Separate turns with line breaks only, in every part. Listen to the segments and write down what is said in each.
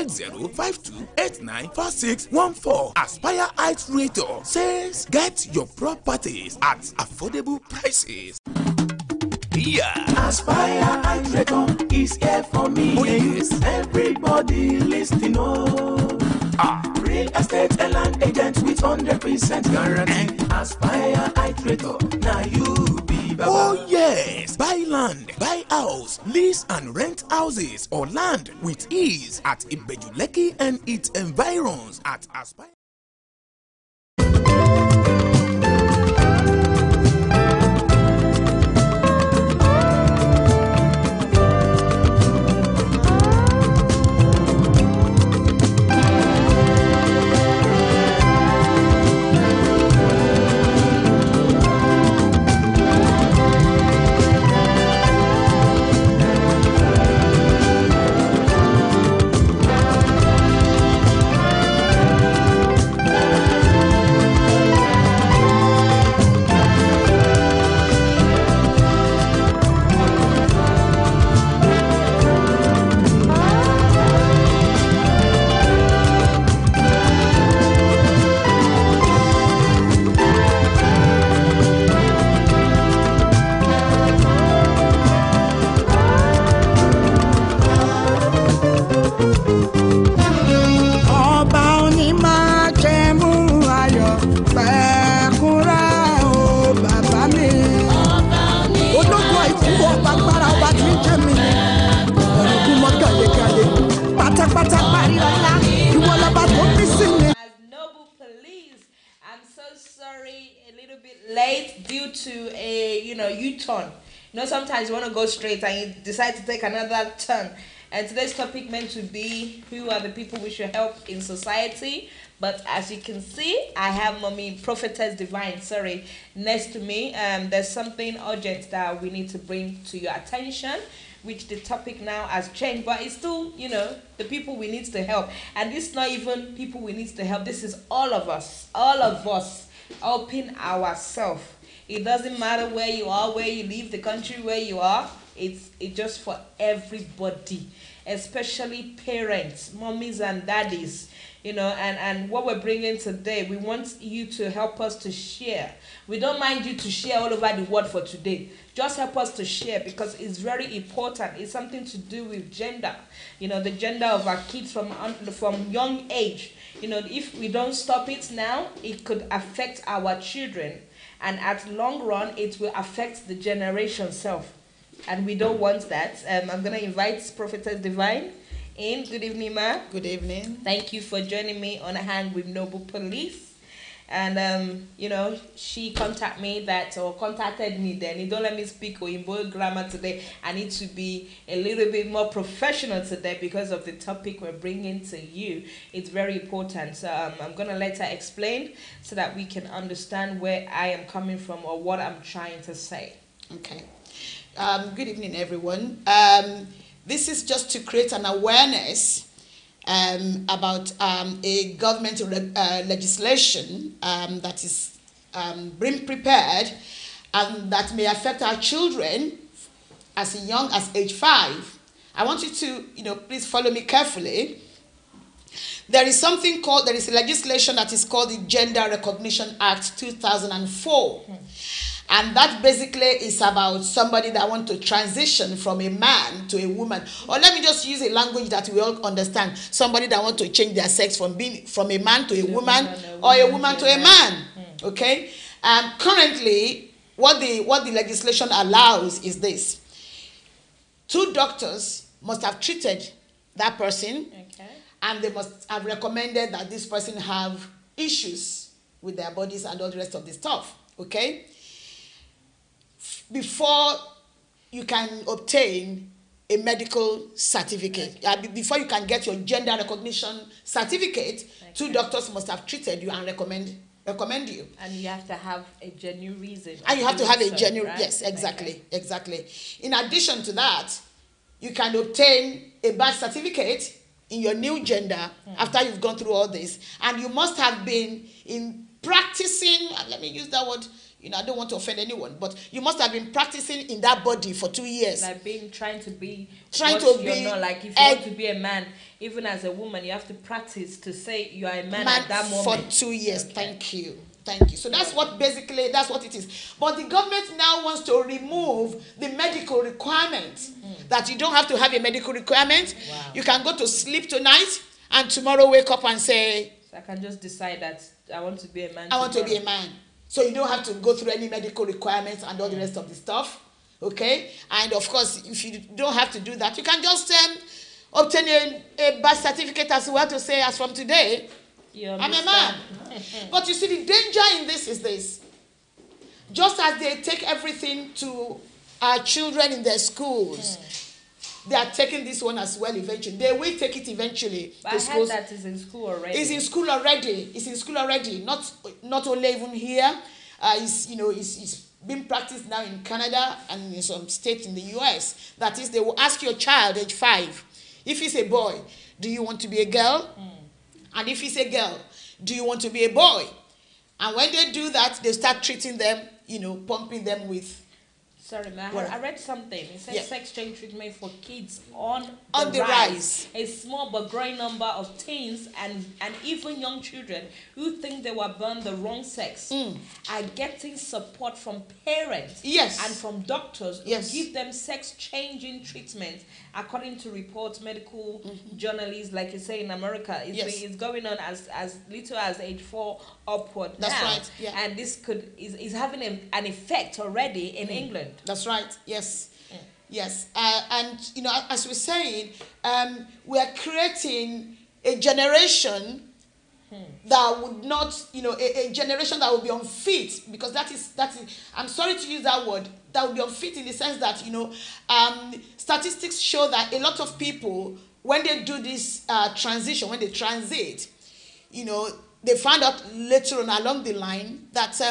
08052894614. Aspire Heights Realtor says get your properties at affordable prices. Yeah.
Aspire Heights Realtor is here for me.
Oh, yes.
Everybody listening, real estate and land agent with 100% guarantee. Aspire Heights Realtor, now you be baba.
Oh yes, buy land, buy house, lease and rent houses or land with ease at Ibejuleki and its environs at Aspire.
U-turn. Sometimes you want to go straight and you decide to take another turn. And today's topic meant to be who are the people we should help in society. But as you can see, I have Mommy Prophetess Divine, next to me. There's something urgent that we need to bring to your attention, which the topic now has changed, but it's still, the people we need to help. And it's not even people we need to help. This is all of us helping ourselves. It doesn't matter where you are, where you live, the country where you are. It's just for everybody, especially parents, mommies and daddies, and what we're bringing today, we want you to help us to share. We don't mind you to share all over the world for today. Just help us to share because it's very important. It's something to do with gender, the gender of our kids from young age. If we don't stop it now, it could affect our children. And at long run, it will affect the generation self. And we don't want that. I'm going to invite Prophetess Divine in. Good evening, ma.
Good evening.
Thank you for joining me on A Hand with Noble Police. And, she contacted me then. You don't let me speak Oyinbo grammar today. I need to be a little bit more professional today because of the topic we're bringing to you. It's very important. So I'm going to let her explain so that we can understand where I am coming from or what I'm trying to say.
Okay. Good evening, everyone. This is just to create an awareness about a government legislation that is being prepared and that may affect our children as young as age 5. I want you to, please follow me carefully. There is a legislation that is called the Gender Recognition Act 2004. And that basically is about somebody that wants to transition from a man to a woman. Or let me just use a language that we all understand. Somebody that wants to change their sex from a man to a woman or a woman to a man. Okay? Currently, what the legislation allows is this. 2 doctors must have treated that person. Okay. And they must have recommended that this person have issues with their bodies and all the rest of the stuff. Okay? Before you can obtain a medical certificate, before you can get your gender recognition certificate, 2 doctors must have treated you and recommend you.
And you have to have a genuine reason.
And you have to have a genuine,
right?
Yes, exactly, exactly. In addition to that, you can obtain a birth certificate in your new gender after you've gone through all this. And you must have been in practicing, let me use that word, You know, I don't want to offend anyone, but you must have been practicing in that body for 2 years.
Like trying to be
you're
not. Like if you want to be a man, even as a woman, you have to practice to say you are a man at that moment.
For 2 years.
Okay.
Thank you. So that's what it is. But the government now wants to remove the medical requirement, that you don't have to have a medical requirement.
Wow.
You can go to sleep tonight and tomorrow wake up and say,
so I can just decide that I want to be a man.
I want to be a man. So you don't have to go through any medical requirements and all the rest of the stuff. Okay? And of course, if you don't have to do that, you can just obtain a birth certificate as well to say, as from today, I'm a man. But you see, the danger in this is this. Just as they take everything to our children in their schools, they are taking this one as well eventually. They will take it eventually.
But I heard that is in school already.
It's in school already. Not only even here. It's being practiced now in Canada and in some states in the US. That is, they will ask your child, age 5, if he's a boy, do you want to be a girl? And if he's a girl, do you want to be a boy? And when they do that, they start treating them, pumping them with.
Sorry, man. I read something. It says sex change treatment for kids on
the rise.
A small but growing number of teens and even young children who think they were born the wrong sex are getting support from parents and from doctors who give them sex changing treatment. According to reports, medical journalists, like you say in America, it's going on as little as age 4 upward.
That's
now.
right. Yeah.
And this is having an effect already in England.
That's right. Yes. Yes. And as we're saying, we are creating a generation that would not, a generation that will be unfit, because that is. I'm sorry to use that word. That would be unfit in the sense that statistics show that a lot of people, when they do this transition, when they transit, they find out later on along the line that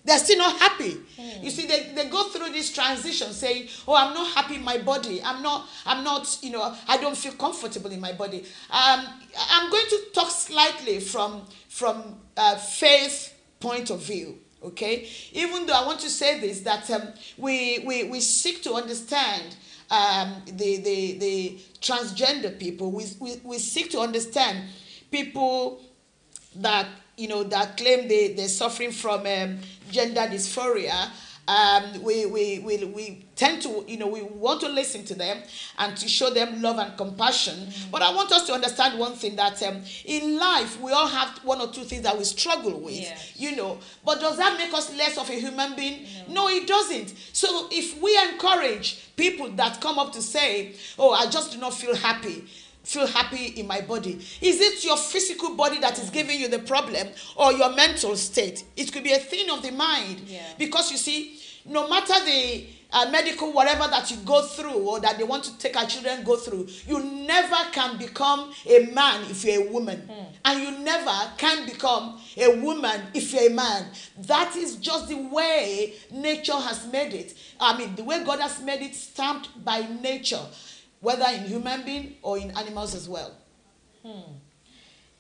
they're still not happy. You see, they go through this transition saying, oh, I'm not happy in my body. I'm not, I don't feel comfortable in my body. I'm going to talk slightly from faith point of view. Okay, even though I want to say this, that we seek to understand the transgender people. We seek to understand people that that claim they're suffering from gender dysphoria. We tend to, we want to listen to them and to show them love and compassion. But I want us to understand one thing, that in life, we all have one or two things that we struggle with, But does that make us less of a human being? No, it doesn't. So if we encourage people that come up to say, oh, I just do not feel happy in my body. Is it your physical body that is giving you the problem, or your mental state? It could be a thing of the mind. Because you see, no matter the medical whatever that you go through, or that they want to take our children go through, you never can become a man if you're a woman. And you never can become a woman if you're a man. That is just the way nature has made it. I mean, the way God has made it, stamped by nature, whether in human being or in animals as well.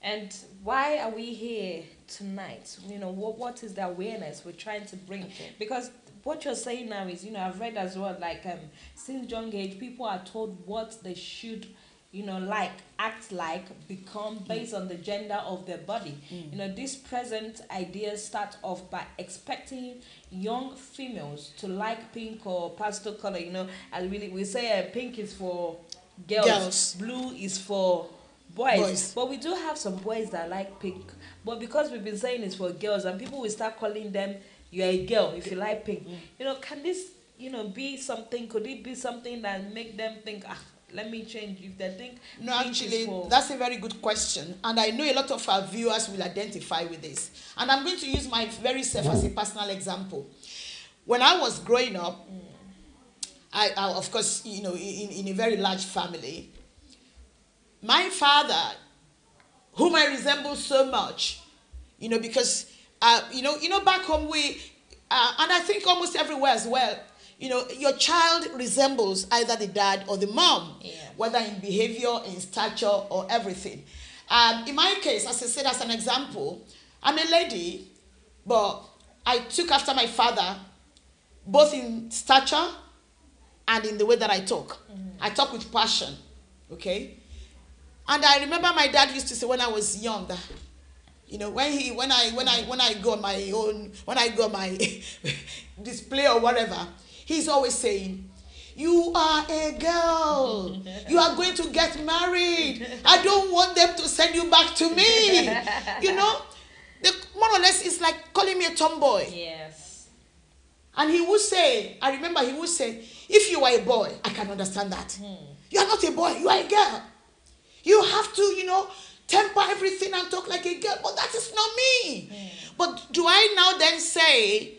And why are we here tonight? What is the awareness we're trying to bring? Because what you're saying now is, I've read as well, like since young age, people are told what they should, act like, become based on the gender of their body. This present idea starts off by expecting young females to like pink or pastel color. As we say pink is for girls, blue is for boys. But we do have some boys that like pink. But because we've been saying it's for girls, and people will start calling them, you're a girl if you like pink. Can this, be something? Could it be something that make them think, let me change if they think?
No, actually, that's a very good question. And I know a lot of our viewers will identify with this. And I'm going to use my very self as a personal example. When I was growing up, I of course, in a very large family, my father, whom I resemble so much, because, back home and I think almost everywhere as well, your child resembles either the dad or the mom, whether in behavior, in stature, or everything. In my case, as I said, as an example, I'm a lady, but I took after my father, both in stature and in the way that I talk. I talk with passion, okay? And I remember my dad used to say when I was young that, you know, when I go on my own, when I go on my display or whatever, he's always saying, "You are a girl. You are going to get married. I don't want them to send you back to me." You know, more or less, it's like calling me a tomboy.
Yes.
And he would say, I remember he would say, "If you are a boy, I can understand that. You are not a boy, you are a girl. You have to, you know, temper everything and talk like a girl." But that is not me. But do I now then say,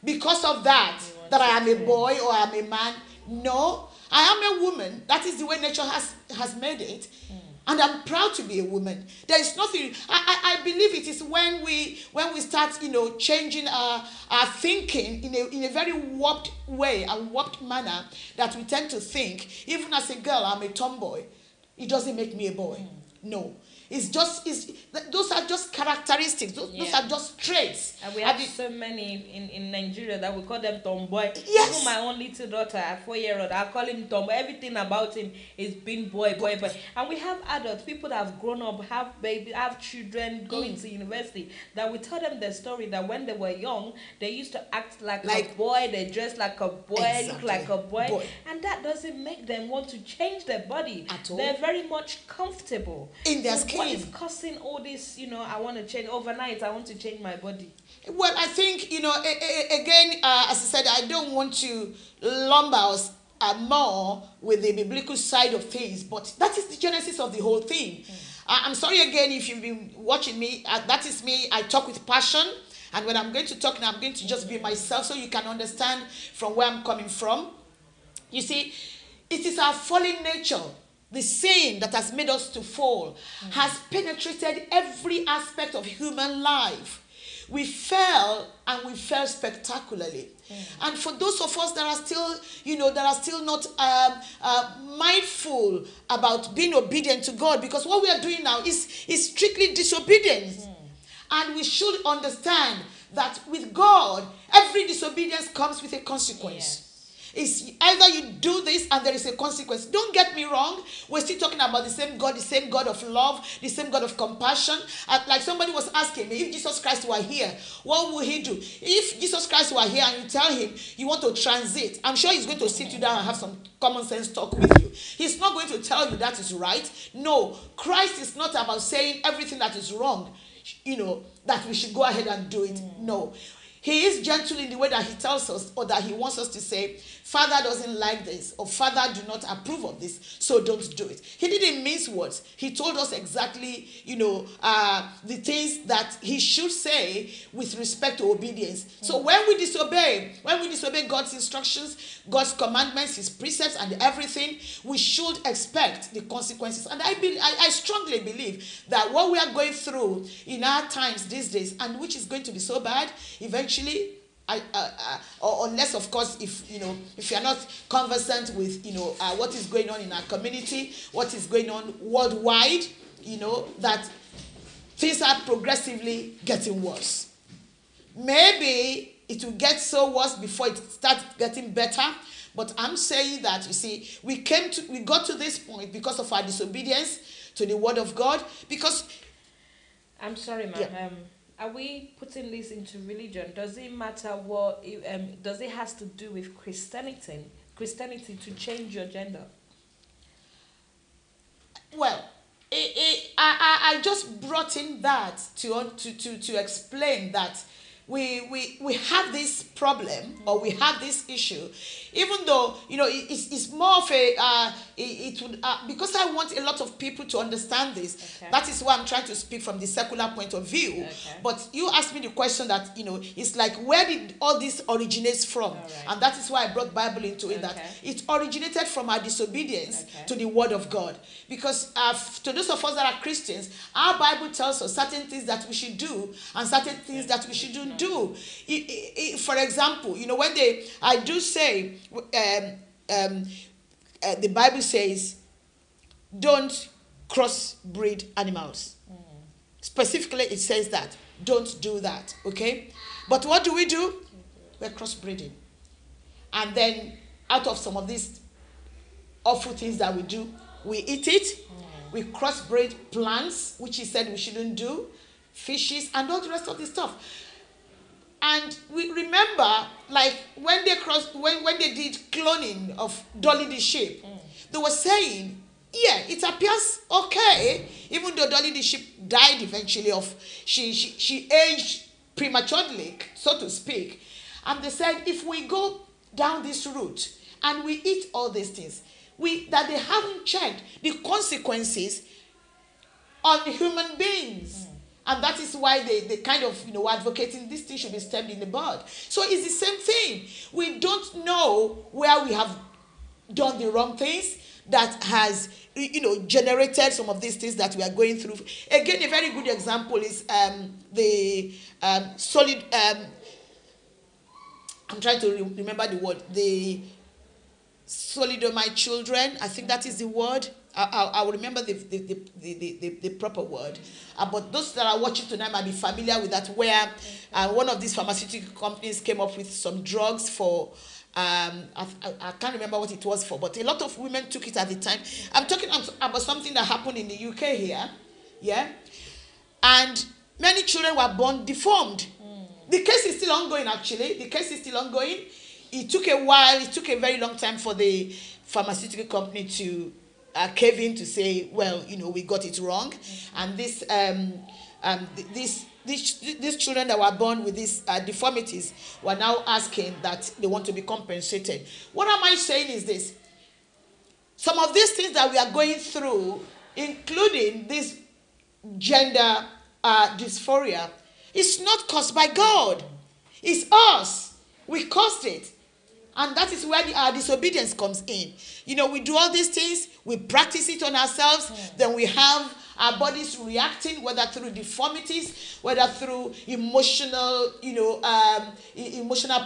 because of that I am a boy or I am a man? No, I am a woman. That is the way nature has made it. And I'm proud to be a woman. There is nothing. I believe it is when we start, you know, changing our thinking in a very warped way, a warped manner, that we tend to think, even as a girl, I'm a tomboy. It doesn't make me a boy. No. Those are just characteristics. Those are just traits.
And we have so many in Nigeria that we call them tomboy.
Yes.
Even my own little daughter, a 4-year-old, I call him tomboy. Everything about him is being boy. And we have adults, people that have grown up, have babies, have children, going to university, that we tell them the story that when they were young, they used to act like a boy, they dress like a boy,
exactly.
look like a boy. And that doesn't make them want to change their body.
At all.
They're very much comfortable
in their skin.
What is causing all this, you know, I want to change overnight, I want to change my body?
Well, I think, you know, again, as I said, I don't want to lumber us more with the biblical side of things, but that is the genesis of the whole thing. I'm sorry again if you've been watching me. That is me. I talk with passion. And when I'm going to talk now, I'm going to just be myself so you can understand from where I'm coming from. You see, it is our fallen nature. The sin that has made us to fall has penetrated every aspect of human life. We fell, and we fell spectacularly. And for those of us that are still, you know, that are still not mindful about being obedient to God, because what we are doing now is strictly disobedience. And we should understand that with God, every disobedience comes with a consequence. It's either you do this and there is a consequence. Don't get me wrong. We're still talking about the same God of love, the same God of compassion. Like somebody was asking me, if Jesus Christ were here, what would he do? If Jesus Christ were here and you tell him you want to transit, I'm sure he's going to sit you down and have some common sense talk with you. He's not going to tell you that is right. No, Christ is not about saying everything that is wrong, you know, that we should go ahead and do it. No. He is gentle in the way that he tells us, or that he wants us to say, Father doesn't like this, or Father do not approve of this, so don't do it. He didn't mince words. He told us exactly, you know, the things that he should say with respect to obedience. So when we disobey God's instructions, God's commandments, his precepts, and everything, we should expect the consequences. And I strongly believe that what we are going through in our times these days, and which is going to be so bad, eventually, or unless, of course, if you're not conversant with, what is going on in our community, what is going on worldwide, that things are progressively getting worse. Maybe it will get so worse before it starts getting better. But I'm saying that, you see, we got to this point because of our disobedience to the word of God. Because
I'm sorry, ma'am.
Yeah.
Are we putting this into religion? Does it matter what? Does it has to do with Christianity to change your gender?
Well, I just brought in that to explain that we have this problem, or we have this issue, even though it's more of a because I want a lot of people to understand this.
Okay.
That is why I'm trying to speak from the secular point of view.
Okay.
But you asked me the question that it's like, where did all this originates from?
All right.
And that is why I brought Bible into it.
Okay.
That it originated from our disobedience
Okay.
to the word of God. Because to those of us that are Christians, our Bible tells us certain things that we should do and certain things that we shouldn't do. For example, when I do say, the Bible says, don't crossbreed animals. Specifically, it says that. Don't do that, okay? But what do? We're crossbreeding. And then out of some of these awful things that we do, we eat it. We crossbreed plants, which he said we shouldn't do, fishes, and all the rest of the stuff. And we remember, like when they did cloning of Dolly the sheep, they were saying, yeah, it appears okay, even though Dolly the sheep died eventually she aged prematurely, so to speak. And they said, if we go down this route and we eat all these things, that they haven't checked the consequences on the human beings. And that is why they kind of, were advocating this thing should be stabbed in the bud. So it's the same thing. We don't know where we have done the wrong things that has, generated some of these things that we are going through. Again, a very good example is the solid, I'm trying to remember the word, the solidomide children, I think that is the word. I will remember the proper word. But those that are watching tonight might be familiar with that, where one of these pharmaceutical companies came up with some drugs for, I can't remember what it was for, but a lot of women took it at the time. I'm talking about something that happened in the UK here, yeah? And many children were born deformed. The case is still ongoing, actually. The case is still ongoing. It took a while, it took a very long time for the pharmaceutical company to cave in to say, well, we got it wrong. And these children that were born with these deformities were now asking that they want to be compensated. What am I saying is this. Some of these things that we are going through, including this gender dysphoria, is not caused by God. It's us. We caused it. And that is where our disobedience comes in. We do all these things, we practice it on ourselves, then we have our bodies reacting, whether through deformities, whether through emotional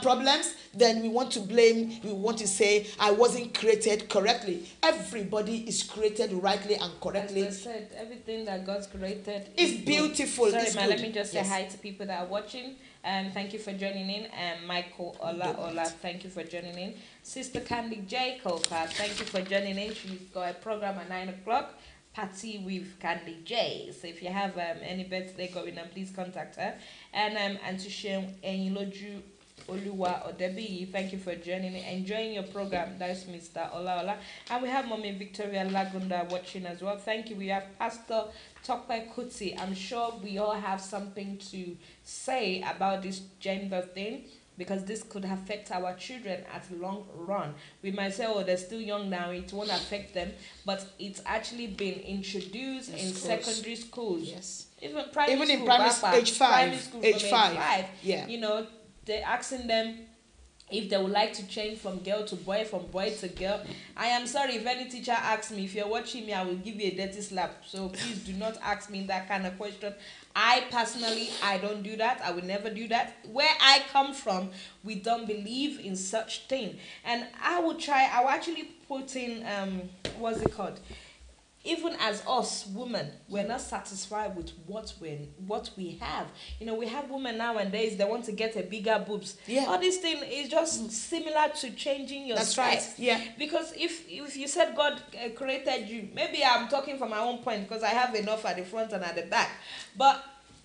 problems. Then we want to blame, we want to say, I wasn't created correctly. Everybody is created rightly and correctly.
As I said, everything that God's created
is beautiful.
Sorry, let me just say hi to people that are watching. Thank you for joining in. Michael Ola, thank you for joining in. Sister Candy J. Coca, thank you for joining in. She's got a program at 9 o'clock. Party with Candy J. So if you have any birthday going on, please contact her. And to share Enyiloju Oluwa Odebi, thank you for joining in. Enjoying your program. That's Mr. Ola. And we have Mommy Victoria Lagunda watching as well. Thank you. We have Pastor Tokwe Kuti. I'm sure we all have something to say about this gender thing, because this could affect our children at long run. We might say, oh, they're still young now, it won't affect them, but it's actually been introduced in secondary schools.
Yes.
Even primary
school, age 5. Age 5. Yeah.
They're asking them if they would like to change from girl to boy, from boy to girl. I am sorry, if any teacher asks me, if you're watching me, I will give you a dirty slap. So please do not ask me that kind of question. I personally, I don't do that. I will never do that. Where I come from, we don't believe in such thing. And I will actually put in, what's it called? Even as us women, we're not satisfied with what we have. We have women nowadays, they want to get a bigger boobs.
Yeah.
All this thing is just similar to changing your
That's
sex.
right. Yeah.
Because if you said God created you, maybe I'm talking from my own point because I have enough at the front and at the back. But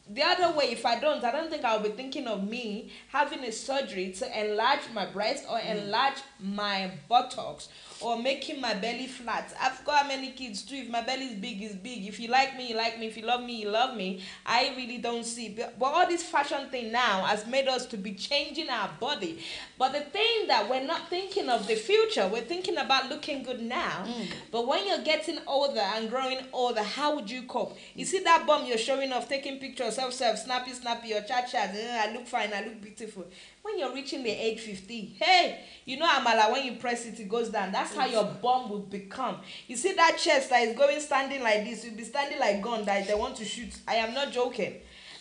the other way, if I don't think I'll be thinking of me having a surgery to enlarge my breast or enlarge my buttocks or making my belly flat. I've got many kids too. If my belly is big, it's big. If you like me, you like me. If you love me, you love me. I really don't see. But all this fashion thing now has made us to be changing our body. But the thing that we're not thinking of the future, we're thinking about looking good now. But when you're getting older and growing older, how would you cope? You see that bum you're showing off, taking pictures, snappy, your chat, I look fine, I look beautiful. When you're reaching the age 50, hey, Amala, when you press it, it goes down. That's how your bum will become. You see that chest that is standing like this, you'll be standing like gun that they want to shoot. I am not joking.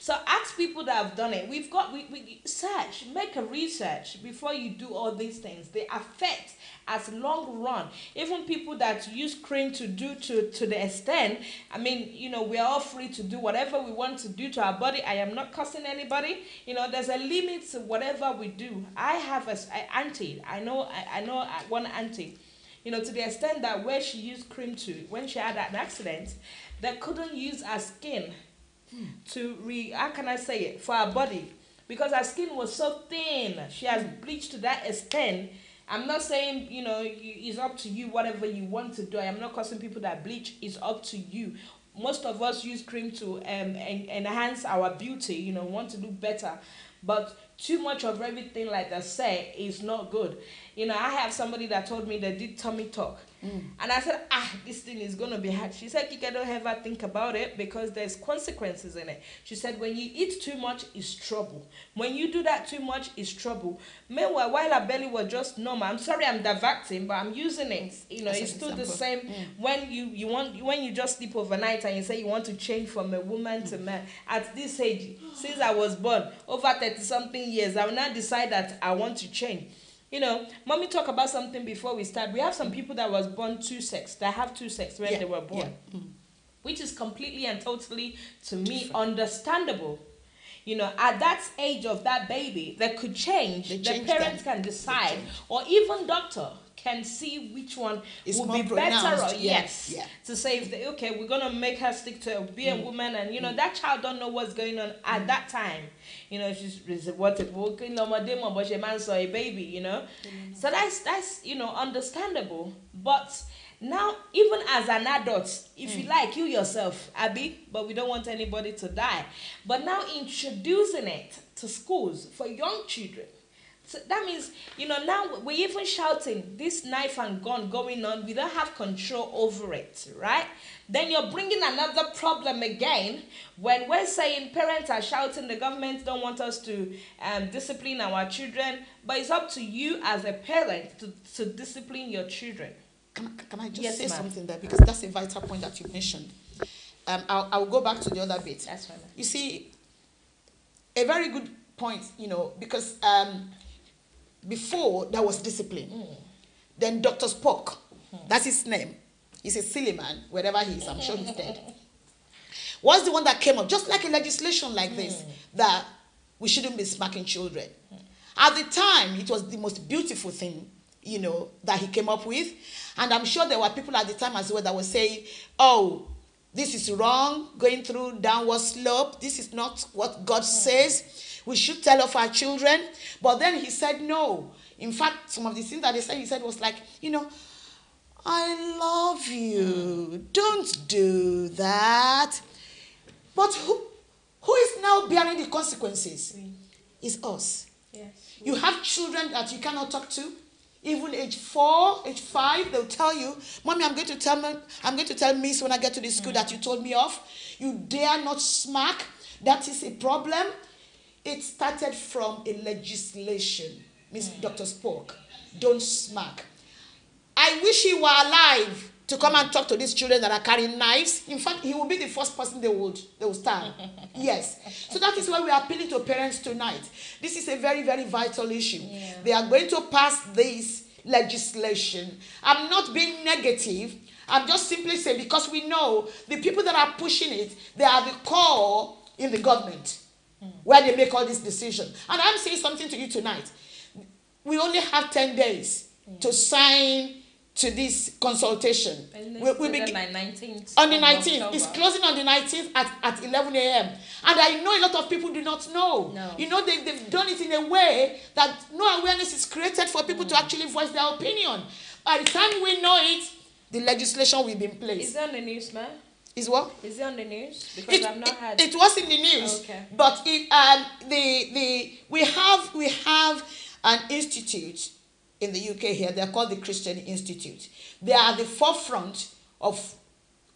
So ask people that have done it. We search, make a research before you do all these things. They affect as long run. Even people that use cream to the extent, I mean, we are all free to do whatever we want to do to our body. I am not cursing anybody. There's a limit to whatever we do. I have an auntie. I know one auntie, to the extent that where she used cream when she had an accident, they couldn't use her skin how can I say it, for her body, because her skin was so thin. She has bleached to that extent. I'm not saying, it's up to you, whatever you want to do. I am not causing people that bleach. It's up to you. Most of us use cream to enhance our beauty, want to look better. But too much of everything, like I say, is not good. I have somebody that told me they did tummy tuck. And I said, this thing is going to be hard. She said, Kika, don't ever think about it because there's consequences in it. She said, when you eat too much, it's trouble. When you do that too much, it's trouble. Meanwhile, while her belly was just normal, I'm sorry I'm diverting, but I'm using it. It's still the same. When you just sleep overnight and you say you want to change from a woman to man, at this age, since I was born, over 30-something years, I will now decide that I want to change. Mommy talk about something before we start. We have some people that was born two-sex, that have two-sex when they were born, which is completely and totally, to me, understandable. At that age of that baby, that could change. The parents can decide, or even doctor can see which one will be better. Or to say, okay, we're gonna make her stick to be a woman, and that child don't know what's going on at that time. She's what but she man saw a baby. So that's understandable. But now, even as an adult, if you like, you yourself, Abby, but we don't want anybody to die. But now introducing it to schools for young children. So that means, now we're even shouting this knife and gun going on. We don't have control over it, right? Then you're bringing another problem again when we're saying parents are shouting, the government don't want us to discipline our children. But it's up to you as a parent to discipline your children.
Can I just say something there? Because that's a vital point that you mentioned. I'll go back to the other bit.
That's fine.
You see, a very good point, because before there was discipline. Then Dr. Spock, that's his name. He's a silly man, wherever he is, I'm sure he's dead. Was the one that came up, just like a legislation like this, that we shouldn't be smacking children. At the time, it was the most beautiful thing, that he came up with. And I'm sure there were people at the time as well that were saying, oh, this is wrong, going through downward slope. This is not what God says. We should tell off our children. But then he said no. In fact, some of the things that he said was like, I love you. Don't do that. But who is now bearing the consequences? It's us.
Yes.
You have children that you cannot talk to. Even age 4, age 5, they'll tell you, Mommy, I'm going to tell Miss when I get to the school that you told me off. You dare not smack. That is a problem. It started from a legislation. Miss Dr. Spock, don't smack. I wish he were alive to come and talk to these children that are carrying knives. In fact, he will be the first person they will stab. Yes. So that is why we are appealing to parents tonight. This is a very, very vital issue. Yeah. They are going to pass this legislation. I'm not being negative. I'm just simply saying, because we know the people that are pushing it, they are the core in the government where they make all these decisions. And I'm saying something to you tonight. We only have 10 days to sign to this consultation.
We'll begin on the 19th.
On the 19th. It's closing on the 19th at 11 a.m. And I know a lot of people do not know. No. They've done it in a way that no awareness is created for people to actually voice their opinion. By the time we know it, the legislation will be in place.
Is it on the news, ma'am?
Is what?
Is it on the news? Because I've not heard.
It was in the news.
Okay.
But we have an institute in the UK here. They're called the Christian Institute. They are at the forefront of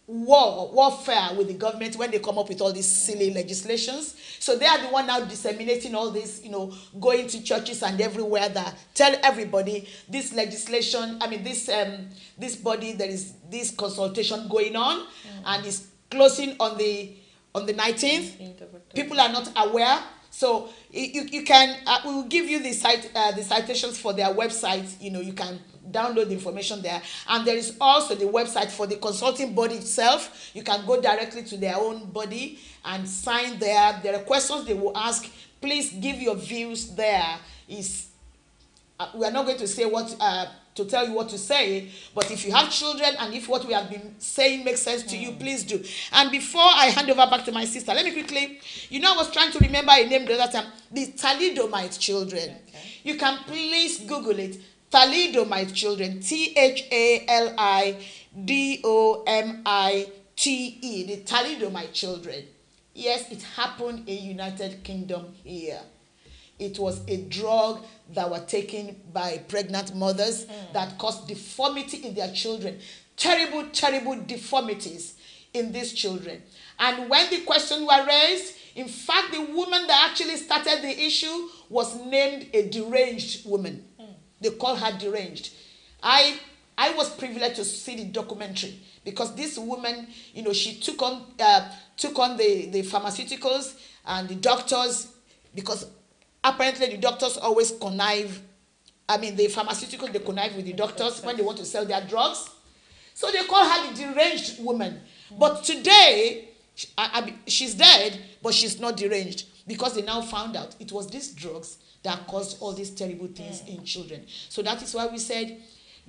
warfare with the government when they come up with all these silly legislations. So they are the one now disseminating all this, going to churches and everywhere that tell everybody this legislation, this body, there is this consultation going on and it's closing on the on the 19th.
19th of October.
People are not aware. So you can, we will give you the citations for their website. You can download the information there. And there is also the website for the consulting body itself. You can go directly to their own body and sign there. There are questions they will ask. Please give your views there. We are not going to say what to tell you what to say, but if you have children and if what we have been saying makes sense to you, please do. And before I hand over back to my sister, let me quickly, I was trying to remember a name the other time, the Thalidomide children. Okay. You can please Google it. Thalidomide children, Thalidomite, the Thalidomide children. Yes, it happened in United Kingdom here. It was a drug that were taken by pregnant mothers that caused deformity in their children. Terrible, terrible deformities in these children. And when the questions were raised, in fact, the woman that actually started the issue was named a deranged woman. They call her deranged. I was privileged to see the documentary because this woman, she took on the pharmaceuticals and the doctors, because apparently the doctors always connive. The pharmaceuticals, they connive with the doctors when they want to sell their drugs. So they call her the deranged woman. But today, she's dead, but she's not deranged because they now found out it was these drugs that caused all these terrible things in children. So that is why we said,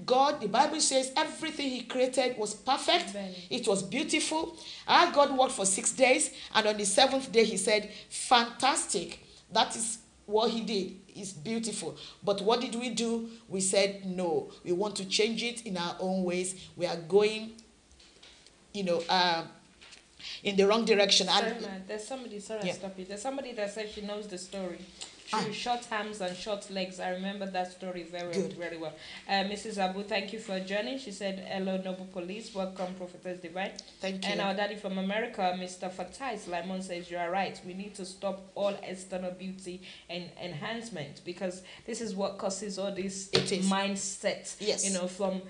God, the Bible says everything he created was perfect. Amen. It was beautiful. Our God worked for 6 days, and on the 7th day he said, fantastic. That is what he did. It's beautiful. But what did we do? We said, no, we want to change it in our own ways. We are going, in the wrong direction.
Sorry, man. There's somebody, stop it. There's somebody that said she knows the story. Short arms and short legs. I remember that story very well. Mrs. Abu, thank you for joining. She said, hello, Noble Police. Welcome, Prophetess Divine.
Thank you.
And our daddy from America, Mr. Fatai Limon, says, you are right. We need to stop all external beauty and enhancement, because this is what causes all this mindset.
Yes.
From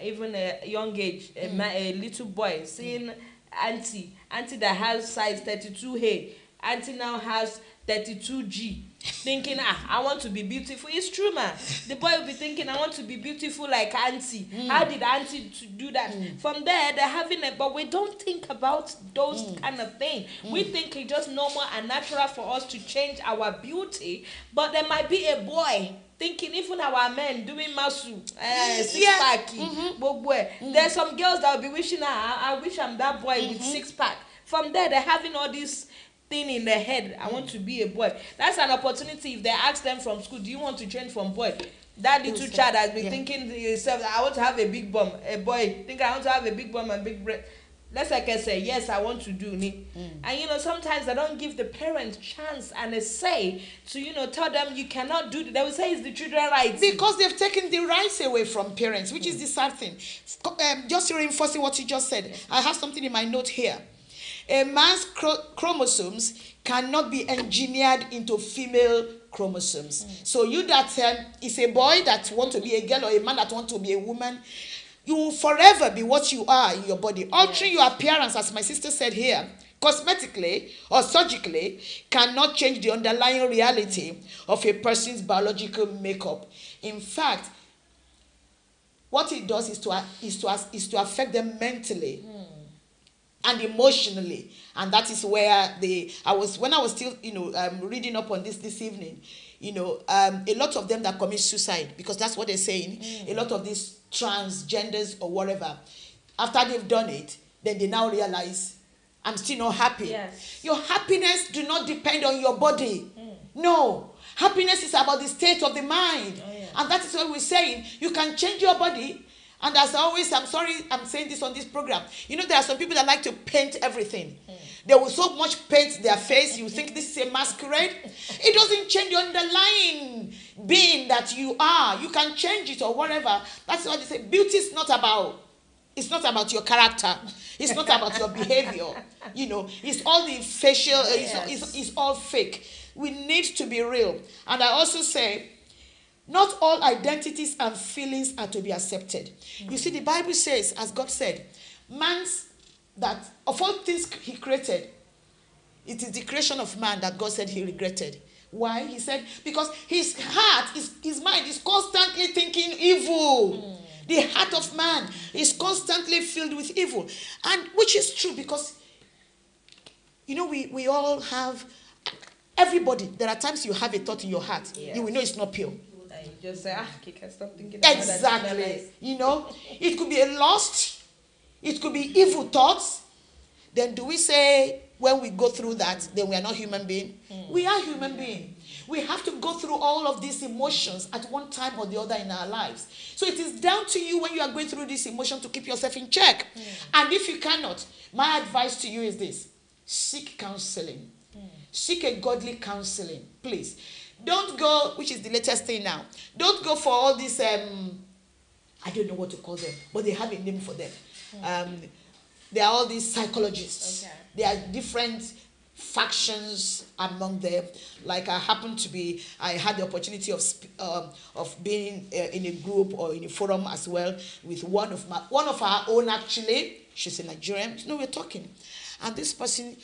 even a young age, a little boy seeing auntie that has size 32A. Auntie now has 32G, thinking, I want to be beautiful. It's true, man. The boy will be thinking, I want to be beautiful like auntie. How did auntie do that? From there, they're having it, but we don't think about those kind of things. We think it's just normal and natural for us to change our beauty, but there might be a boy thinking, even our men doing masu, six-pack, there's some girls that will be wishing, I wish I'm that boy with six-pack. From there, they're having all these thing in their head. I want to be a boy. That's an opportunity. If they ask them from school, do you want to change from boy? That little child has been thinking to himself, I want to have a big bum. A boy think I want to have a big bum and big breast. Let's say, yes, I want to do it. And sometimes they don't give the parents chance and a say to tell them you cannot do it. They will say it's the children's rights.
Because they've taken the rights away from parents, which is the sad thing. Just reinforcing what you just said, I have something in my note here. A man's chromosomes cannot be engineered into female chromosomes. So you that is a boy that want to be a girl or a man that want to be a woman, you will forever be what you are in your body. Altering your appearance, as my sister said here, cosmetically or surgically, cannot change the underlying reality of a person's biological makeup. In fact, what it does is to affect them mentally and emotionally. And that is where when I was still reading up on this evening, a lot of them that commit suicide, because that's what they're saying, a lot of these transgenders or whatever, after they've done it, then they now realize, I'm still not happy.
Yes.
Your happiness do not depend on your body. No. Happiness is about the state of the mind. And that is what we're saying. You can change your body. And as always, I'm sorry I'm saying this on this program. There are some people that like to paint everything. They will so much paint their face, you think this is a masquerade. It doesn't change the underlying being that you are. You can change it or whatever. That's what they say. Beauty is not about, it's not about your character. It's not about your behavior. It's all the facial, it's all fake. We need to be real. And I also say, not all identities and feelings are to be accepted. You see, the Bible says, as God said, man's that of all things he created, it is the creation of man that God said he regretted. Why? He said, because his heart, his mind is constantly thinking evil. The heart of man is constantly filled with evil. And which is true, because, you know, we all have, everybody, there are times you have a thought in your heart.
Yes.
You will know it's not pure.
And you just say, Kika, stop thinking about that.
Exactly. You know, it could be a lust. It could be evil thoughts. Then do we say, when we go through that, then we are not human beings? We are human beings. We have to go through all of these emotions at one time or the other in our lives. So it is down to you when you are going through this emotion to keep yourself in check. And if you cannot, my advice to you is this: seek counseling. Seek a godly counseling, please. Don't go, which is the latest thing now, don't go for all these, I don't know what to call them, but they have a name for them. There are all these psychologists.
Okay.
There are different factions among them. Like I had the opportunity of being in a group or in a forum as well with one of our own, actually. She's a Nigerian. You know, we're talking. And this person,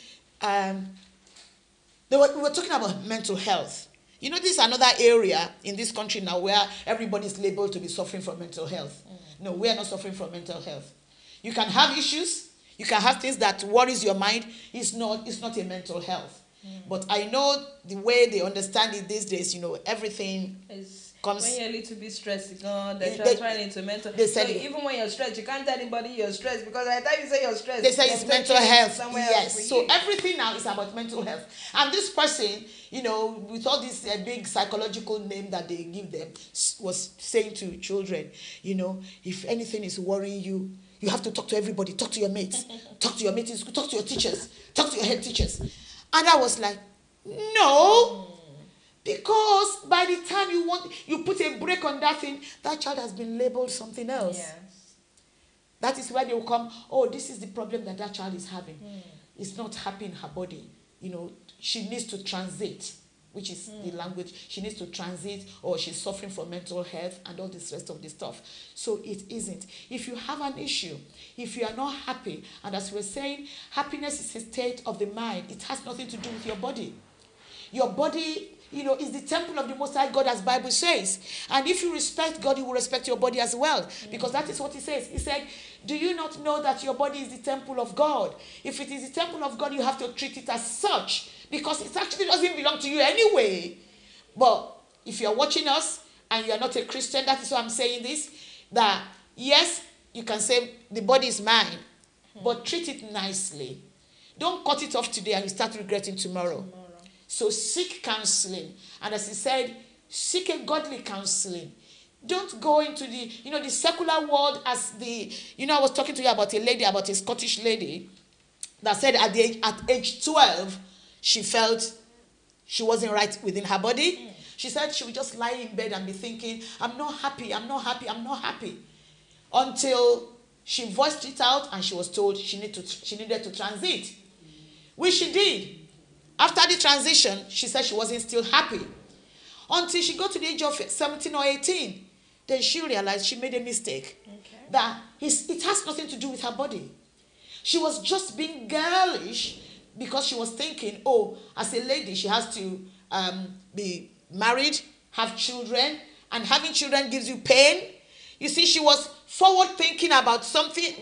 we were talking about mental health. You know, this is another area in this country now where everybody's labeled to be suffering from mental health. No, we are not suffering from mental health. You can have issues. You can have things that worries your mind. It's not a mental health. But I know the way they understand it these days, you know, everything comes.
When you're a little bit stressed, you know, they're transferring into mental. So even when you're stressed, you can't tell anybody you're stressed, because by the time you say you're stressed,
they say it's mental health. Yes. So
you.
Everything now is about mental health. And this person, you know, with all this big psychological name that they give them, was saying to children, you know, if anything is worrying you, you have to talk to everybody. Talk to your mates. Talk to your mates in school. Talk to your teachers. Talk to your head teachers. And I was like, no. Because by the time you put a break on that thing, that child has been labeled something else.
Yes.
That is where they will come, oh, this is the problem that child is having. It's not happy in her body. You know, she needs to transit, which is the language. She needs to transit, or she's suffering from mental health and all this rest of the stuff. So it isn't. If you have an issue, if you are not happy, and as we're saying, happiness is a state of the mind. It has nothing to do with your body. Your body, you know, is the temple of the Most High God, as Bible says. And if you respect God, you will respect your body as well. Because that is what he says. He said, do you not know that your body is the temple of God? If it is the temple of God, you have to treat it as such. Because it actually doesn't belong to you anyway. But if you're watching us and you're not a Christian, that is why I'm saying this, that yes, you can say the body is mine, but treat it nicely. Don't cut it off today and you start regretting tomorrow. So seek counseling. And as he said, seek a godly counseling. Don't go into the secular world as I was talking to you about a Scottish lady that said at age 12, she felt she wasn't right within her body. She said she would just lie in bed and be thinking, I'm not happy, I'm not happy, I'm not happy. Until she voiced it out and she was told she needed to transit. Which she did. After the transition, she said she wasn't still happy. Until she got to the age of 17 or 18. Then she realized she made a mistake. Okay. That it has nothing to do with her body. She was just being girlish because she was thinking, oh, as a lady, she has to be married, have children, and having children gives you pain. You see, she was forward thinking about something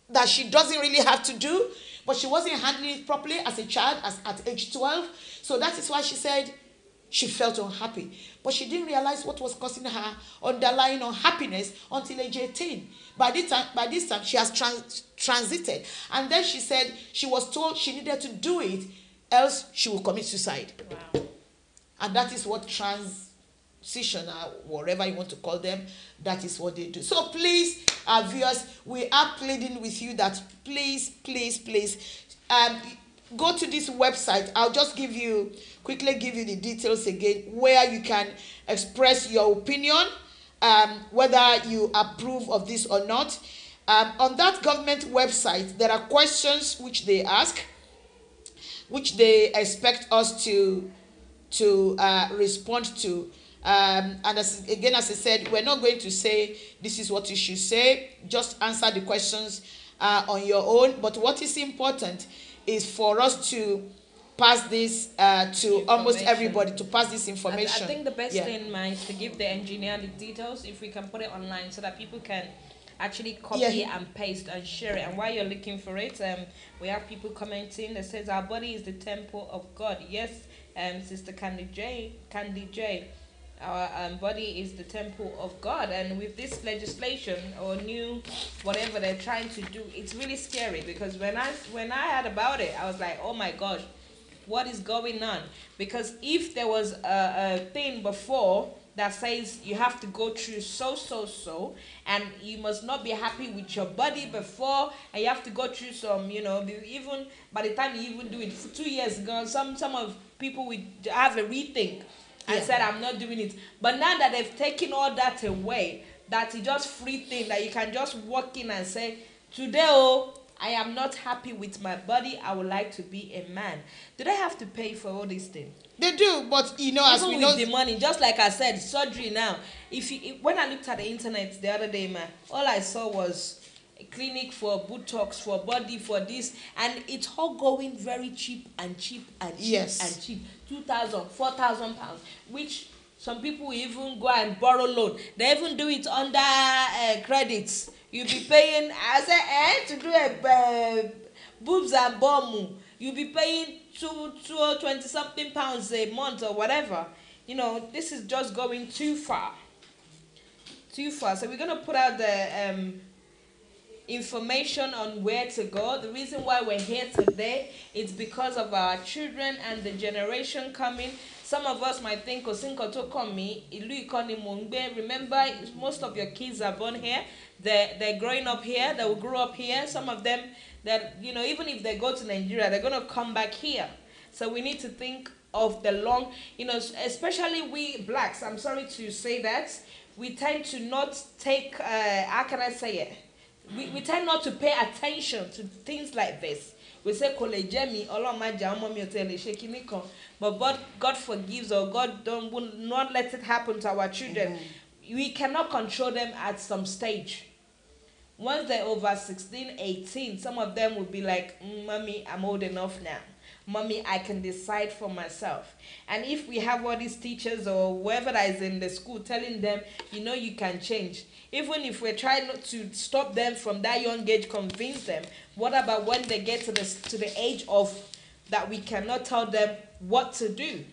that she doesn't really have to do, but she wasn't handling it properly as a child at age 12. So that is why she said she felt unhappy. But she didn't realize what was causing her underlying unhappiness until age 18. By this time, she has transited. And then she said she was told she needed to do it, else she will commit suicide.
Wow.
And that is what transition, whatever you want to call them, that is what they do. So please, our viewers, we are pleading with you that please, go to this website. I'll just quickly give you the details again, where you can express your opinion, whether you approve of this or not. On that government website, there are questions which they ask, which they expect us to respond to. And as I said, we're not going to say this is what you should say. Just answer the questions on your own. But what is important is for us to pass this to almost everybody, to pass this information.
I think the best thing is to give the engineer the details, if we can put it online so that people can actually copy and paste and share it. And while you're looking for it, we have people commenting that says our body is the temple of God. Yes, Sister Candy J, our body is the temple of God. And with this legislation or new whatever they're trying to do, it's really scary, because when I heard about it, I was like, oh my gosh, what is going on? Because if there was a thing before that says you have to go through so, and you must not be happy with your body before, and you have to go through some, even by the time you even do it 2 years ago, some of people will have a rethink and said, I'm not doing it. But now that they've taken all that away, that it's just free thing, that you can just walk in and say, today, I am not happy with my body, I would like to be a man. Do they have to pay for all these things?
They do, but as we know,
the money, just like I said, surgery now. When I looked at the internet the other day, man, all I saw was a clinic for Botox, for body, for this, and it's all going very cheap and cheap and cheap and cheap. 2,000, 4,000 pounds, which some people even go and borrow loan. They even do it under credits. You'll be paying, I say, to do a boobs and bum, you'll be paying 20-something pounds a month or whatever. This is just going too far. So we're going to put out the information on where to go. The reason why we're here today is because of our children and the generation coming. Some of us might think, remember, most of your kids are born here. They're growing up here. They will grow up here. Some of them, that even if they go to Nigeria, they're going to come back here. So we need to think of the long, especially we blacks. I'm sorry to say that. We tend to not take, how can I say it? We tend not to pay attention to things like this. We say, but God forgives, or God will not let it happen to our children. We cannot control them at some stage. Once they're over 16, 18, some of them will be like, Mommy, I'm old enough now. Mommy, I can decide for myself. And if we have all these teachers or whoever that is in the school telling them, you can change. Even if we're trying not to stop them from that young age, convince them, what about when they get to the age of that we cannot tell them what to do?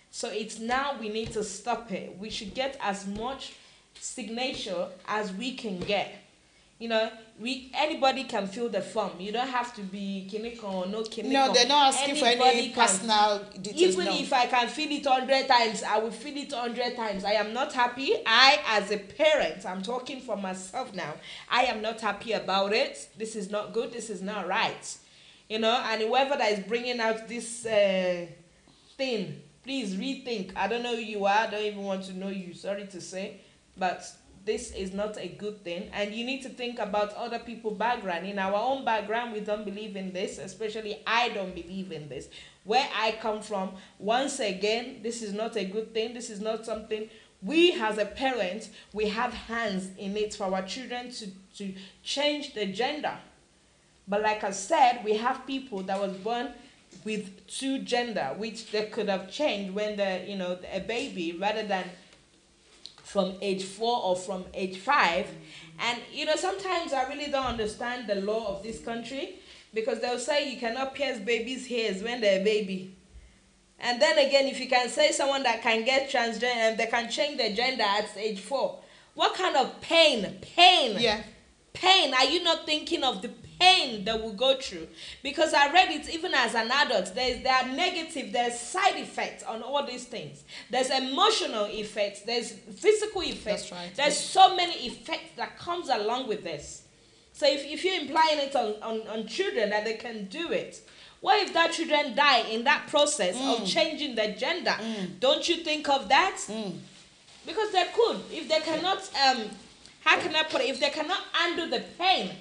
So it's now we need to stop it. We should get as much signature as we can get. Anybody can fill the form. You don't have to be Kiniko or no Kiniko.
No, they're not asking for any personal details.
Even if I can fill it 100 times, I will fill it 100 times. I am not happy. I, as a parent, I'm talking for myself now. I am not happy about it. This is not good. This is not right. And whoever that is bringing out this thing, please rethink. I don't know who you are. I don't even want to know you. Sorry to say, but this is not a good thing, and you need to think about other people's background. In our own background, we don't believe in this, especially I don't believe in this. Where I come from, once again, this is not a good thing. This is not something we as a parent, we have hands in it for our children to change the gender. But like I said, we have people that was born with two gender, which they could have changed when they're, a baby, rather than from age 4 or from age 5. And sometimes I really don't understand the law of this country, because they'll say you cannot pierce babies' hairs when they're a baby. And then again, if you can say someone that can get transgender and they can change their gender at age 4, what kind of pain are you not thinking of? The pain that we go through? Because I read it even as an adult. There are negative, there's side effects on all these things. There's emotional effects, there's physical effects.
That's right.
There's so many effects that comes along with this. So if you're implying it on children that they can do it, what if that children die in that process of changing their gender? Don't you think of that? Because they could. If they cannot, how can I put it? If they cannot handle the pain,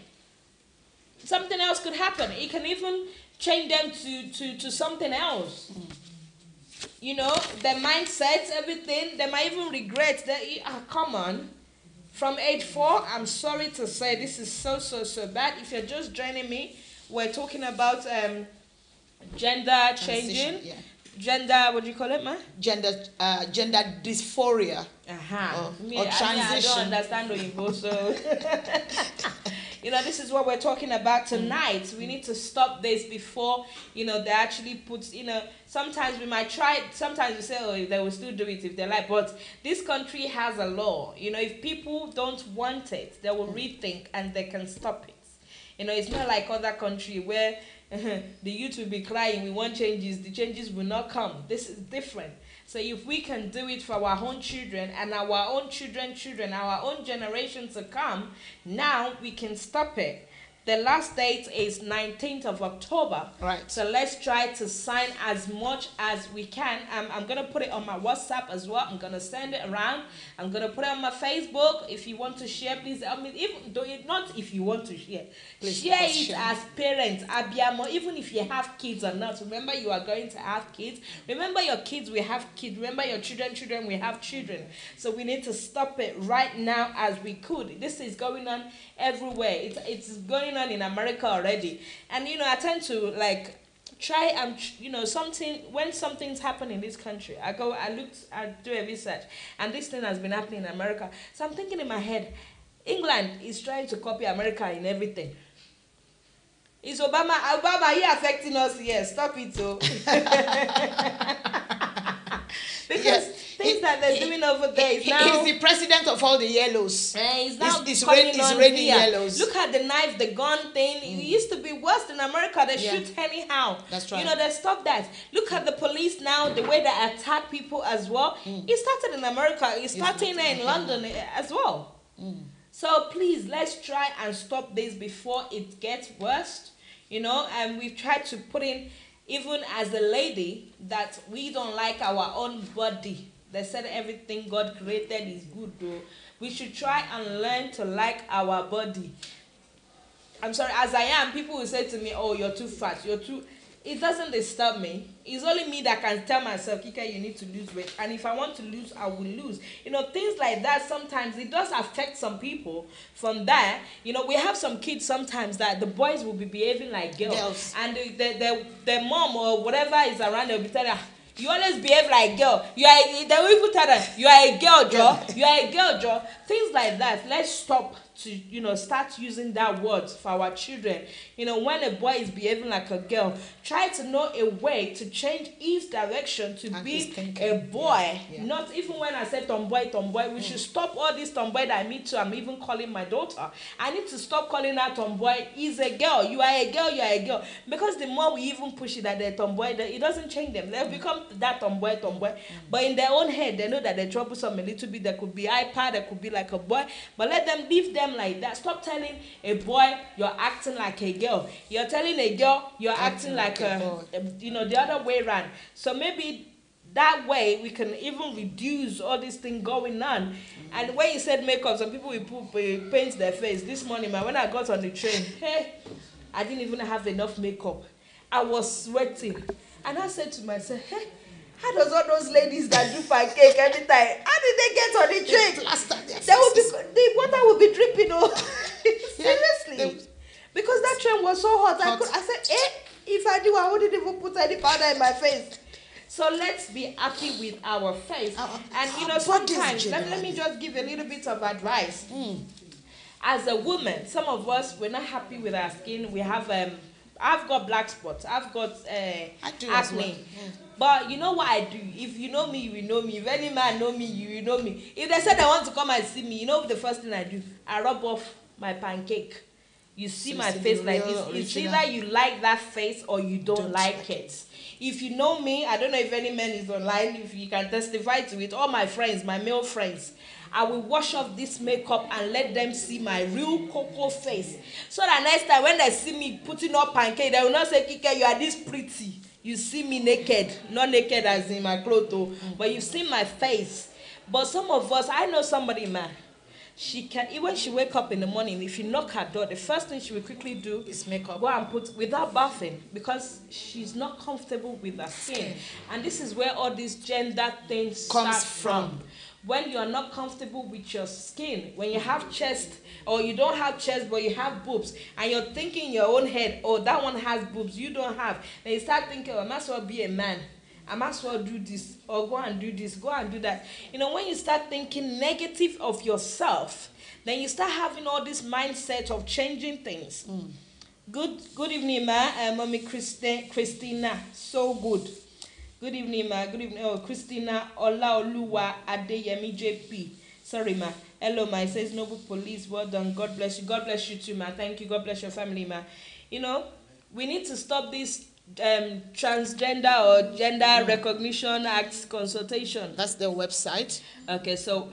something else could happen. It can even change them to something else. Their mindsets, everything. They might even regret that. Come on. From age 4, I'm sorry to say this is so bad. If you're just joining me, we're talking about gender changing.
Yeah.
Gender, what do you call it, man?
Gender dysphoria. Or transition.
I don't understand Oyinbo, so this is what we're talking about tonight. We need to stop this before they actually put. Sometimes we might try. Sometimes we say, oh, they will still do it if they like. But this country has a law. If people don't want it, they will rethink and they can stop it. It's not like other country where the youth will be crying, we want changes, the changes will not come. This is different. So if we can do it for our own children and our own children, our own generation to come, now we can stop it. The last date is 19th of October.
Right.
So let's try to sign as much as we can. I'm going to put it on my WhatsApp as well. I'm going to send it around. I'm going to put it on my Facebook. If you want to share, please. Not if you want to share. Please share it as parents. Abiamo, even if you have kids or not. Remember, you are going to have kids. Remember, your kids will have kids. Remember, your children will have children. So we need to stop it right now as we could. This is going on everywhere. It's going on in America already, and I tend to try and when something's happening in this country, I do a research, and this thing has been happening in America. So I'm thinking in my head, England is trying to copy America in everything. Is Obama here affecting us? Yes, stop it, so. Because things that they're doing over there is now.
He's the president of all the yellows.
He's now
it's
raining
yellows.
Look at the knife, the gun thing. It used to be worse in America. They shoot anyhow.
That's right.
They stop that. Look at the police now, the way they attack people as well. It started in America. It's starting in London as well. So please, let's try and stop this before it gets worse. And we've tried to put in, even as a lady, that we don't like our own body. They said everything God created is good, though. We should try and learn to like our body. I'm sorry, as I am, people will say to me, oh, you're too fat, It doesn't disturb me. It's only me that can tell myself, Kike, you need to lose weight. And if I want to lose, I will lose. Things like that, sometimes it does affect some people. From that, we have some kids sometimes that the boys will be behaving like girls. And their mom or whatever is around, they'll be telling her, you always behave like girl. They will even tell her, you are a girl, Joe. You are a girl, Joe. Things like that. Let's stop to start using that word for our children. When a boy is behaving like a girl, try to know a way to change his direction to be a boy. Not even when I say tomboy, we should stop all this tomboy that I'm even calling my daughter. I need to stop calling her tomboy. He's a girl. You are a girl. You are a girl. Because the more we even push it that they're tomboy, it doesn't change them. They'll become that tomboy. But in their own head, they know that they're troublesome a little bit. There could be iPad. There could be like a boy. But let them leave them like that. Stop telling a boy you're acting like a girl. You're telling a girl you're acting like the other way around. So maybe that way we can even reduce all this thing going on. And when you said makeup, some people will paint their face. This morning, man, when I got on the train, I didn't even have enough makeup. I was sweating, and I said to myself, how does all those ladies that do pancake every time, how did they get on the train? The water will be dripping. Seriously. Because that train was so hot. I said, if I do, I wouldn't even put any powder in my face. So let's be happy with our face. Sometimes, let me just give a little bit of advice. As a woman, some of us, we're not happy with our skin. We have, I've got black spots. I've got acne. But you know what I do? If you know me, you will know me. If any man know me, you will know me. If they said they want to come and see me, the first thing I do? I rub off my pancake. You see my face like this. It's either you like that face or you don't like it. If you know me, I don't know if any man is online, if you can testify to it, all my friends, my male friends, I will wash off this makeup and let them see my real cocoa face. So that next time when they see me putting up pancake, they will not say, Kike, you are this pretty. You see me naked. Not naked as in my clothes, but you see my face. But some of us, I know somebody, man, she can, even when she wake up in the morning, if you knock her door, the first thing she will quickly do is makeup. Go and put, without bathing, because she's not comfortable with her skin. And this is where all these gender things comes from. when you are not comfortable with your skin, when you have chest or you don't have chest but you have boobs, and you're thinking in your own head, oh, that one has boobs, you don't have, then you start thinking, oh, I might as well be a man, I might as well do this, or go and do this, go and do that. When you start thinking negative of yourself, then you start having all this mindset of changing things. Good evening, ma. Mommy Christina, so good. Good evening, ma. Good evening. Oh, Christina Olaoluwa Adeyemi JP. Sorry, ma. Hello, ma. It says Noble Police. Well done. God bless you. God bless you too, ma. Thank you. God bless your family, ma. We need to stop this transgender or gender recognition act consultation.
That's the website.
Okay, so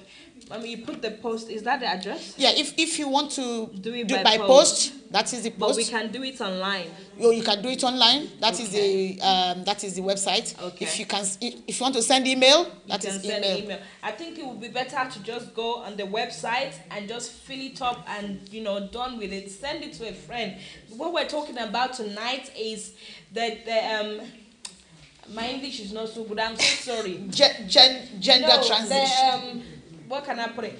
you put the post. Is that the address?
Yeah, if you want to
do it
by post, that is the post.
But we can do it online.
You can do it online. That is the website.
Okay.
If you want to send email, that is email.
I think it would be better to just go on the website and just fill it up and done with it. Send it to a friend. What we're talking about tonight is that my English is not so good. I'm so sorry.
Gender transition.
What can I put it?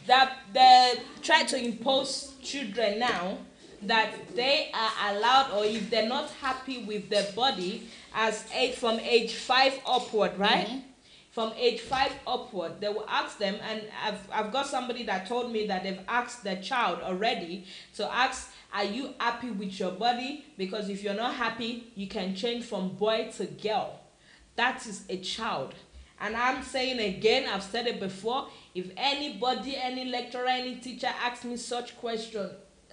That they try to impose children now that they are allowed, or if they're not happy with their body, from age 5 upward, right? Mm-hmm. From age 5 upward, they will ask them, and I've got somebody that told me that they've asked their child already to ask, are you happy with your body? Because if you're not happy, you can change from boy to girl. That is a child. And I'm saying again, I've said it before, if anybody, any lecturer, any teacher asks me such question,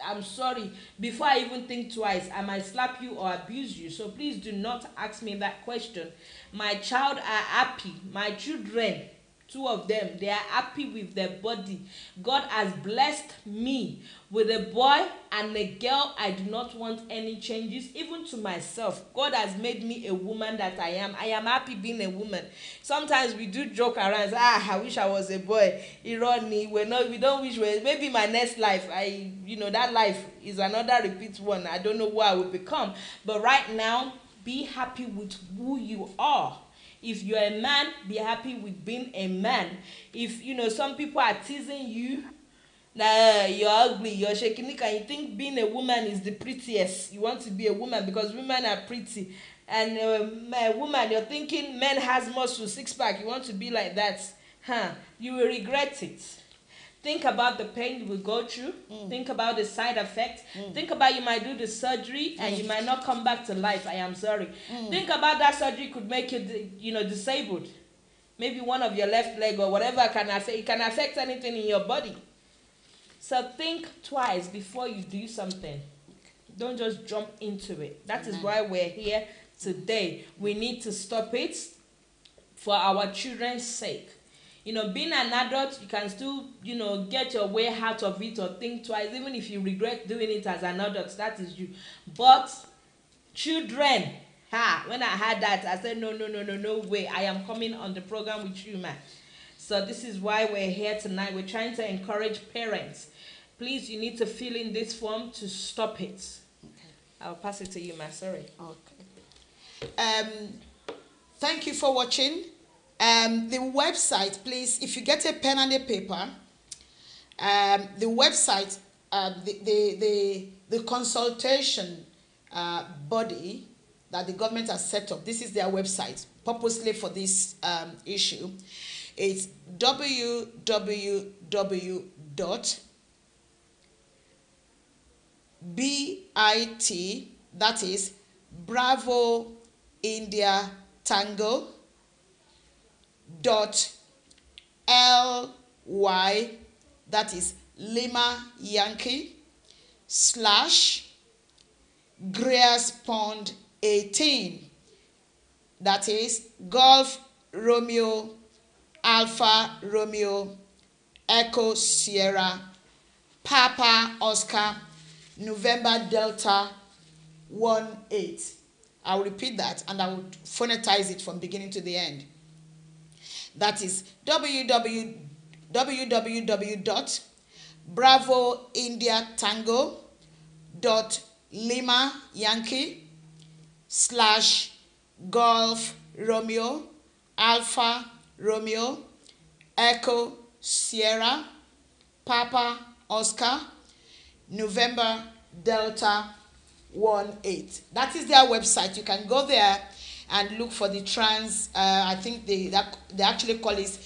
I'm sorry, before I even think twice, I might slap you or abuse you. So please do not ask me that question. My child are happy. My children, 2 of them, they are happy with their body. God has blessed me with a boy and a girl. I do not want any changes, even to myself. God has made me a woman that I am. I am happy being a woman. Sometimes we do joke around, say, I wish I was a boy. Irony, we don't wish, maybe my next life, that life is another repeat one. I don't know who I will become. But right now, be happy with who you are. If you're a man, be happy with being a man. If, some people are teasing you, you're ugly, you're shaking it, and you think being a woman is the prettiest. You want to be a woman because women are pretty. And a woman, you're thinking men has muscle, 6-pack, you want to be like that. You will regret it. Think about the pain you will go through. Think about the side effects. Think about you might do the surgery and you might not come back to life. I am sorry. Think about that surgery could make you, disabled. Maybe one of your left leg or whatever it can affect anything in your body. So think twice before you do something. Don't just jump into it. That is why we're here today. We need to stop it for our children's sake. Being an adult, you can still, get your way out of it or think twice, even if you regret doing it as an adult, that is you. But children, when I had that, I said, no way, I am coming on the program with you, man. So this is why we're here tonight. We're trying to encourage parents. Please, you need to fill in this form to stop it. Okay. I'll pass it to you, man. Sorry.
Okay. Thank you for watching. The website, please, if you get a pen and a paper, the website, the consultation body that the government has set up, this is their website, purposely for this issue. It's www.bit, that is Bravo India Tango, .ly, that is Lima Yankee / Greers Pond 18, that is Golf Romeo Alpha Romeo Echo Sierra Papa Oscar November Delta 18. I'll repeat that and I will phonetize it from beginning to the end. That is www.bravoindiatango.Lima Yankee / Golf Romeo Alpha Romeo Echo Sierra Papa Oscar November Delta 18. That is their website. You can go there and look for the trans. I think they actually call it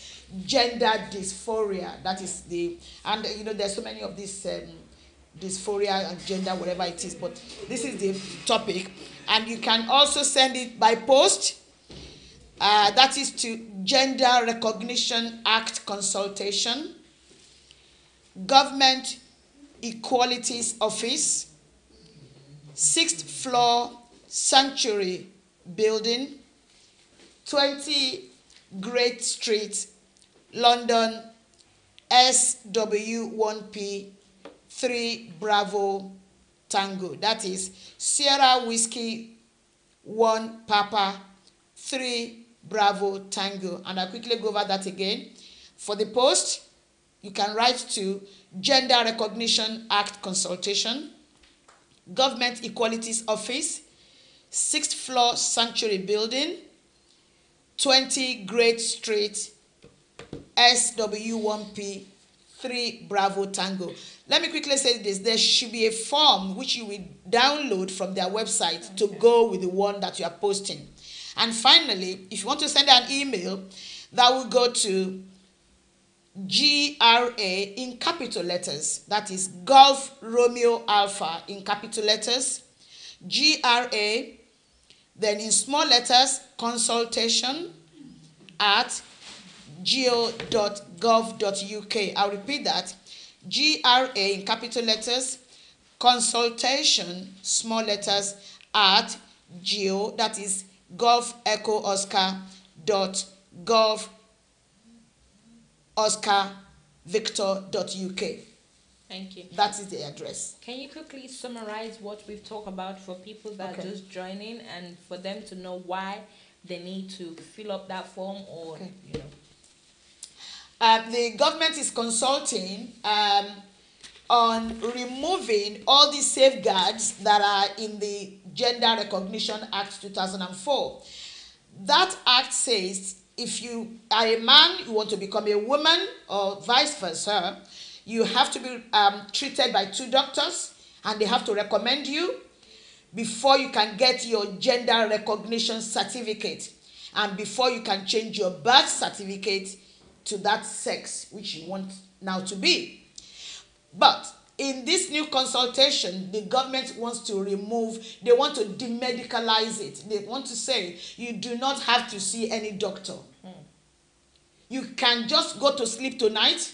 gender dysphoria. That is and you know there's so many of these dysphoria and gender, whatever it is. But this is the topic, and you can also send it by post. That is to Gender Recognition Act Consultation, Government Equalities Office, 6th floor Sanctuary Building, 20 Great Street, London, SW1P 3 Bravo Tango. That is Sierra Whiskey 1 Papa 3 Bravo Tango. And I'll quickly go over that again. For the post, you can write to Gender Recognition Act Consultation, Government Equalities Office, 6th floor Sanctuary Building, 20 Great Street, SW1P 3 Bravo Tango. Let me quickly say this. There should be a form which you will download from their website to go with the one that you are posting. And finally, if you want to send an email, that will go to GRA in capital letters. That is Golf Romeo Alpha in capital letters. GRA, then in small letters, consultation at geo.gov.uk. I'll repeat that. GRA in capital letters, consultation, small letters, at geo, that is Golf Echo Oscar .gov Oscar Victor.uk.
Thank you.
That is the address.
Can you quickly summarize what we've talked about for people that are just joining and for them to know why they need to fill up that form or, you know?
The government is consulting on removing all the safeguards that are in the Gender Recognition Act 2004. That act says if you are a man, you want to become a woman or vice versa, you have to be treated by 2 doctors and they have to recommend you before you can get your gender recognition certificate and before you can change your birth certificate to that sex which you want now to be. But in this new consultation, the government wants to remove, they want to demedicalize it. They want to say you do not have to see any doctor. You can just go to sleep tonight,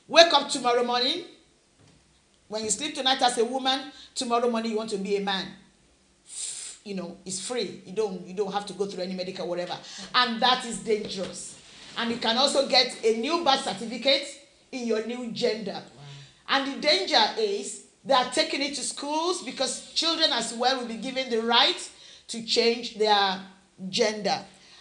wake up tomorrow morning. When you sleep tonight as a woman, tomorrow morning you want to be a man. You know, it's free. You don't have to go through any medical whatever. And that is dangerous. And you can also get a new birth certificate in your new gender. Wow. And the danger is they are taking it to schools because children as well will be given the right to change their gender.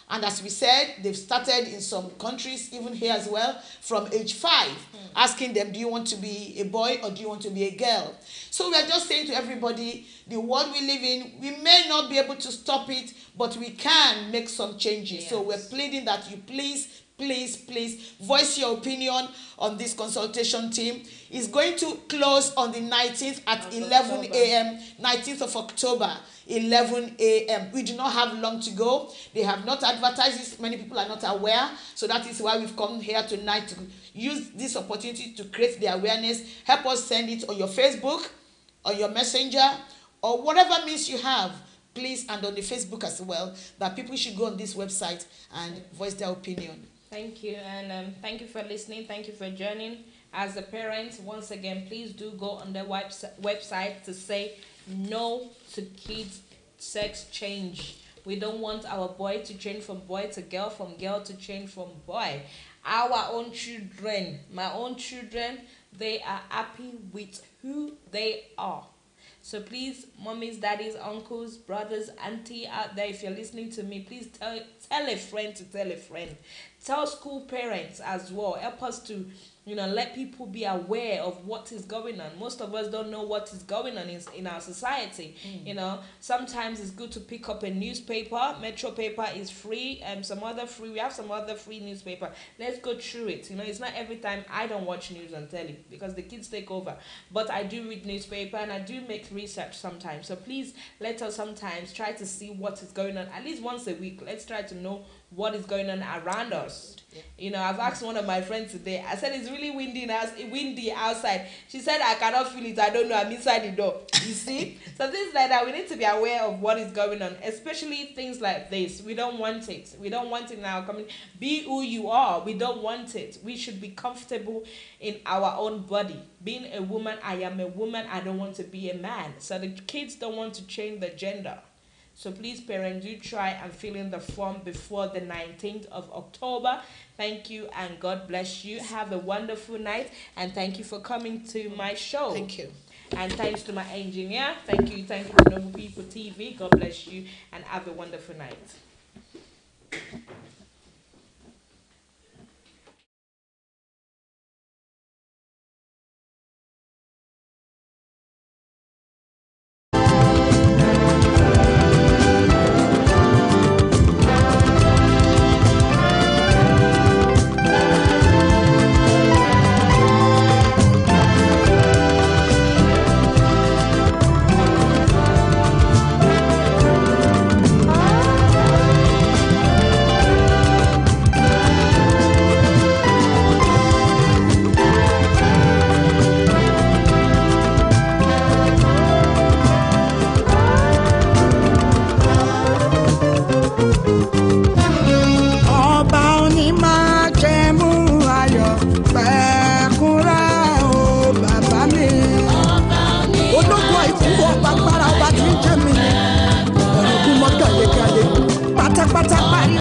And as we said, they've started in some countries, even here as well, from age 5, asking them, do you want to be a boy or do you want to be a girl? So we are just saying to everybody, the world we live in, we may not be able to stop it, but we can make some changes. Yes. So we're pleading that you please voice your opinion on this consultation team. It's going to close on the 19th at 11 a.m., 19th of October, 11 a.m. We do not have long to go. They have not advertised this. Many people are not aware. So that is why we've come here tonight to use this opportunity to create the awareness. Help us send it on your Facebook, on your Messenger, or whatever means you have. Please, and on the Facebook as well, that people should go on this website and voice their opinion.
Thank you, and thank you for listening. Thank you for joining. As the parents, once again, please do go on their website to say no to kids' sex change. We don't want our boy to change from boy to girl, from girl to change from boy. Our own children, my own children, they are happy with who they are. So please, mommies, daddies, uncles, brothers, auntie out there, if you're listening to me, please tell a friend to tell a friend. Tell school parents as well. Help us to let people be aware of what is going on. Most of us don't know what is going on in our society. Sometimes it's good to pick up a newspaper. Metro paper is free, we have some other free newspaper. Let's go through it. It's not every time. I don't watch news on telly because the kids take over, but I do read newspaper and I do make research sometimes. So please let us sometimes try to see what is going on at least once a week. Let's try to know what is going on around us. I've asked one of my friends today. I said it's really windy outside. She said I cannot feel it. I don't know. I'm inside the door. You see? So things like that, we need to be aware of what is going on, especially things like this. We don't want it. We don't want it in our community. Be who you are. We don't want it. We should be comfortable in our own body. Being a woman, I am a woman. I don't want to be a man. So the kids don't want to change the gender. So please, parents, do try and fill in the form before the 19th of October. Thank you and God bless you. Have a wonderful night and thank you for coming to my show.
Thank you.
And thanks to my engineer. Thank you to Noble People TV. God bless you and have a wonderful night.